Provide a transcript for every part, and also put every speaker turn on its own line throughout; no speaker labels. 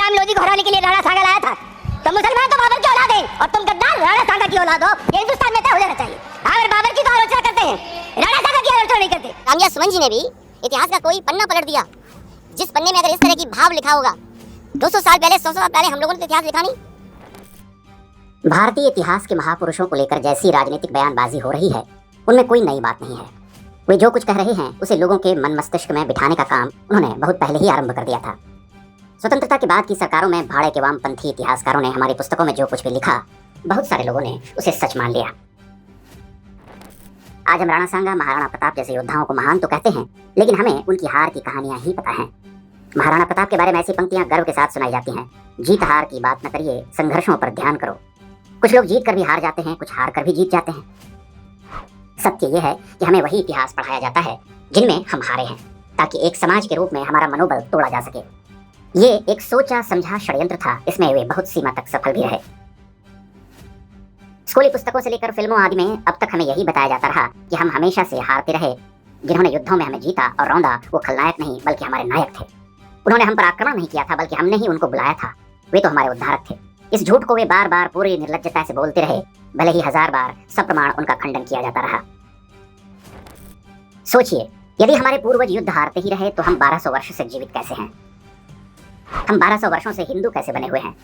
इब्राहिम लोधी को हराने के लिए राणा सांगा लाया था, तो मुसलमान तो बाबर की औलाद है और तुम गद्दार राणा सांगा की औलाद हो। ये हिंदुस्तान में तय हो जाना चाहिए। अगर बाबर की तो आलोचना करते हैं, राणा सांगा की आलोचना नहीं करते।
कामया सुमन जी ने भी इतिहास का कोई पन्ना पलट दिया, जिस पन्ने में अगर इस तरह की भाव लिखा होगा 200 साल पहले 100 साल पहले हम लोगों ने इतिहास लिखा नहीं। भारतीय इतिहास के महापुरुषों को लेकर जैसी राजनीतिक बयानबाजी हो रही है, उनमें कोई नई बात नहीं है। वे जो कुछ कह रहे हैं उसे लोगों के मन मस्तिष्क में बिठाने का काम उन्होंने बहुत पहले ही आरंभ कर दिया था। स्वतंत्रता के बाद की सरकारों में भाड़े के वामपंथी इतिहासकारों ने हमारी पुस्तकों में जो कुछ भी लिखा, बहुत सारे लोगों ने उसे सच मान लिया। आज हम राणा सांगा, महाराणा प्रताप जैसे योद्धाओं को महान तो कहते हैं, लेकिन हमें उनकी हार की कहानियां ही पता हैं। महाराणा प्रताप के बारे में ऐसी पंक्तियां गर्व के साथ सुनाई जाती हैं, जीत हार की बात न करिए, संघर्षों पर ध्यान करो। कुछ लोग जीत कर भी हार जाते हैं, कुछ हार कर भी जीत जाते हैं। सत्य यह है कि हमें वही इतिहास पढ़ाया जाता है जिनमें हम हारे हैं, ताकि एक समाज के रूप में हमारा मनोबल तोड़ा जा सके। ये एक सोचा समझा षड्यंत्र था, इसमें वे बहुत सीमा तक सफल भी रहे। स्कूली पुस्तकों से लेकर फिल्मों आदि में अब तक हमें यही बताया जाता रहा कि हम हमेशा से हारते रहे। जिन्होंने युद्धों में हमें जीता और रौंदा, वो खलनायक नहीं बल्कि हमारे नायक थे। उन्होंने हम पर आक्रमण नहीं किया था, बल्कि हमने ही उनको बुलाया था। वे तो हमारे उद्धारक थे। इस झूठ को वे बार बार पूरी निर्लज्जता से बोलते रहे, भले ही 1000 बार सप्रमाण उनका खंडन किया जाता रहा। सोचिए, यदि हमारे पूर्वज युद्ध हारते ही रहे तो हम 1200 वर्ष से जीवित कैसे हैं? हम 1200 वर्षों से हिंदू कैसे बने हुए हैं?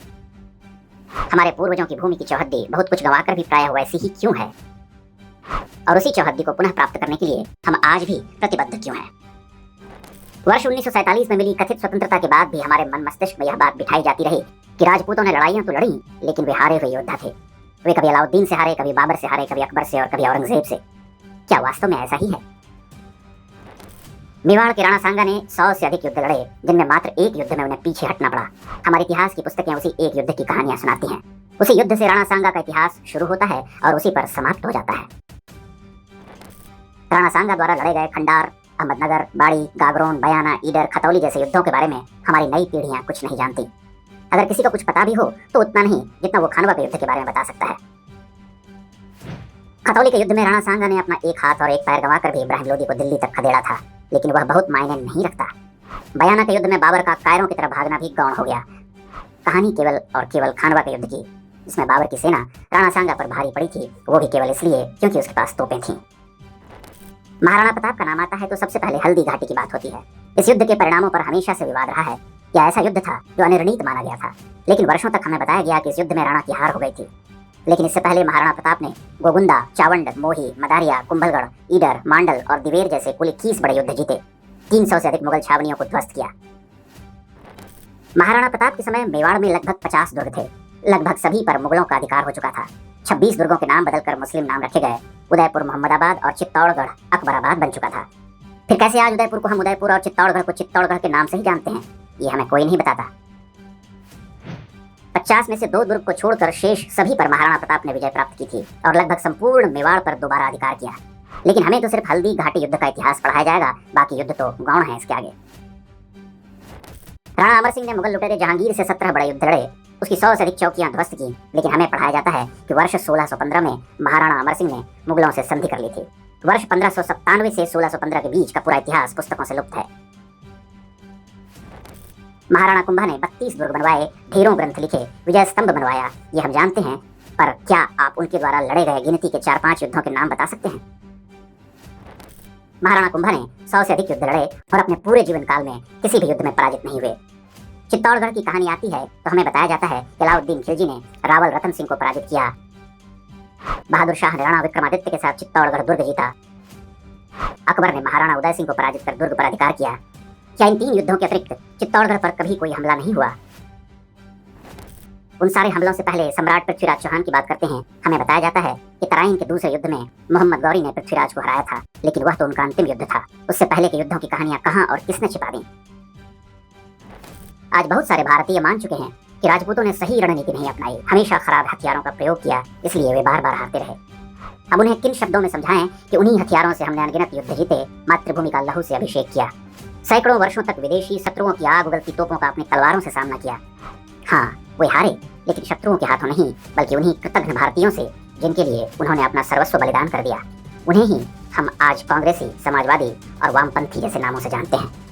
हमारे पूर्वजों की भूमि की चौहद्दी बहुत कुछ गंवाकर भी प्रायः वैसी ही क्यों है? और उसी चौहद्दी को पुनः प्राप्त करने के लिए हम आज भी प्रतिबद्ध क्यों हैं? वर्ष 1947 में मिली कथित स्वतंत्रता के बाद भी हमारे मन मस्तिष्क में यह बात बिठाई जाती रही कि राजपूतों ने लड़ाइयां तो लड़ी, लेकिन वे हारे हुए योद्धा थे। वे कभी अलाउद्दीन से हारे, कभी बाबर से हारे, कभी अकबर से और कभी औरंगजेब से। क्या वास्तव में ऐसा ही है? मेवाड़ के राणा सांगा ने 100 से अधिक युद्ध लड़े, जिनमें मात्र एक युद्ध में उन्हें पीछे हटना पड़ा। हमारे इतिहास की पुस्तकें उसी एक युद्ध की कहानियां सुनाती हैं। उसी युद्ध से राणा सांगा का इतिहास शुरू होता है और उसी पर समाप्त हो जाता है। राणा सांगा द्वारा लड़े गए खंडार, अहमदनगर, बाड़ी, गागरोन, बयाना, ईडर, खतौली जैसे युद्धों के बारे में हमारी नई पीढ़ियां कुछ नहीं जानती। अगर किसी को कुछ पता भी हो तो उतना नहीं जितना वो खानवा के युद्ध के बारे में बता सकता है। खतौली के युद्ध में राणा सांगा ने अपना एक हाथ और एक पैर गंवाकर भी इब्राहिम लोधी को दिल्ली तक खदेड़ा था, लेकिन वह बहुत मायने नहीं रखता। बयाना के युद्ध में बाबर का कायरों की तरफ भागना भी गौण हो गया। कहानी केवल और केवल खानवा के युद्ध की, जिसमें बाबर की सेना राणा सांगा पर भारी पड़ी थी, वो भी केवल इसलिए क्योंकि उसके पास तोपें थीं। महाराणा प्रताप का नाम आता है तो सबसे पहले हल्दी घाटी की बात होती है। इस युद्ध के परिणामों पर हमेशा से विवाद रहा है। यह ऐसा युद्ध था जो अनिर्णीत माना गया था, लेकिन वर्षों तक हमें बताया गया कि इस युद्ध में राणा की हार हो गई थी। लेकिन इससे पहले महाराणा प्रताप ने गोगुंदा, चावंड, मोही, मदारिया, कुंभलगढ़, ईडर, मांडल और दिवेर जैसे कुल 21 बड़े युद्ध जीते। 300 से अधिक मुगल छावनियों को ध्वस्त किया। महाराणा प्रताप के समय मेवाड़ में लगभग 50 दुर्ग थे। लगभग सभी पर मुगलों का अधिकार हो चुका था। 26 दुर्गों के नाम बदलकर मुस्लिम नाम रखे गए। उदयपुर मोहम्मदाबाद और चित्तौड़गढ़ अकबराबाद बन चुका था। फिर कैसे आज उदयपुर को हम उदयपुर और चित्तौड़गढ़ को चित्तौड़गढ़ के नाम से ही जानते हैं, ये हमें कोई नहीं बताता। 50 में से 2 दुर्ग को छोड़कर शेष सभी पर महाराणा प्रताप ने विजय प्राप्त की थी और लगभग संपूर्ण मेवाड़ पर दोबारा अधिकार किया। लेकिन हमें तो सिर्फ हल्दी घाटी युद्ध का इतिहास पढ़ाया जाएगा, बाकी युद्ध तो गौण है इसके आगे। राणा अमर सिंह ने मुगल लुटेरे जहांगीर से 17 बड़े युद्ध लड़े, उसकी 100 से अधिक चौकियां ध्वस्त की, लेकिन हमें पढ़ाया जाता है कि वर्ष 1615 में महाराणा अमर सिंह ने मुगलों से संधि कर ली थी। वर्ष 1597 से 1615 के बीच का पूरा इतिहास पुस्तकों से लुप्त है। महाराणा कुंभा ने 32 दुर्ग बनवाए, ढेरों ग्रंथ लिखे, विजय स्तंभ बनवाया, ये हम जानते हैं, पर क्या आप उनके द्वारा लड़े गए गिनती के 4-5 युद्धों के नाम बता सकते हैं? महाराणा कुंभा ने 100 से अधिक युद्ध लड़े और अपने पूरे जीवन काल में किसी भी युद्ध में पराजित नहीं हुए। चित्तौड़गढ़ की कहानी आती है तो हमें बताया जाता है कि अलाउद्दीन खिलजी ने रावल रतन सिंह को पराजित किया। बहादुर शाह ने राणा विक्रमादित्य के साथ चित्तौड़गढ़ दुर्ग जीता। अकबर ने महाराणा उदय सिंह को पराजित कर दुर्ग पर अधिकार किया। क्या इन 3 युद्धों के अतिरिक्त चित्तौड़गढ़ पर कभी कोई हमला नहीं हुआ? उन सारे हमलों से पहले सम्राट पृथ्वीराज चौहान की बात करते हैं। हमें बताया जाता है कि तराइन के दूसरे युद्ध में मोहम्मद गौरी ने पृथ्वीराज को हराया था, लेकिन वह तो उनका अंतिम युद्ध था। उससे पहले के युद्धों की कहानियां कहां और किसने छिपा दी? आज बहुत सारे भारतीय मान चुके हैं कि राजपूतों ने सही रणनीति नहीं अपनाई, हमेशा खराब हथियारों का प्रयोग किया, इसलिए वे बार बार हारते रहे। अब उन्हें किन शब्दों में समझाएं कि उन्हीं हथियारों से हमने अनगिनत युद्ध जीते, मातृभूमि का लहू से अभिषेक किया, सैकड़ों वर्षों तक विदेशी शत्रुओं की आग उगलती तोपों का अपनी तलवारों से सामना किया। हाँ, वे हारे, लेकिन शत्रुओं के हाथों नहीं, बल्कि उन्हीं कृतज्ञ भारतीयों से जिनके लिए उन्होंने अपना सर्वस्व बलिदान कर दिया। उन्हें ही हम आज कांग्रेसी, समाजवादी और वामपंथी जैसे नामों से जानते हैं।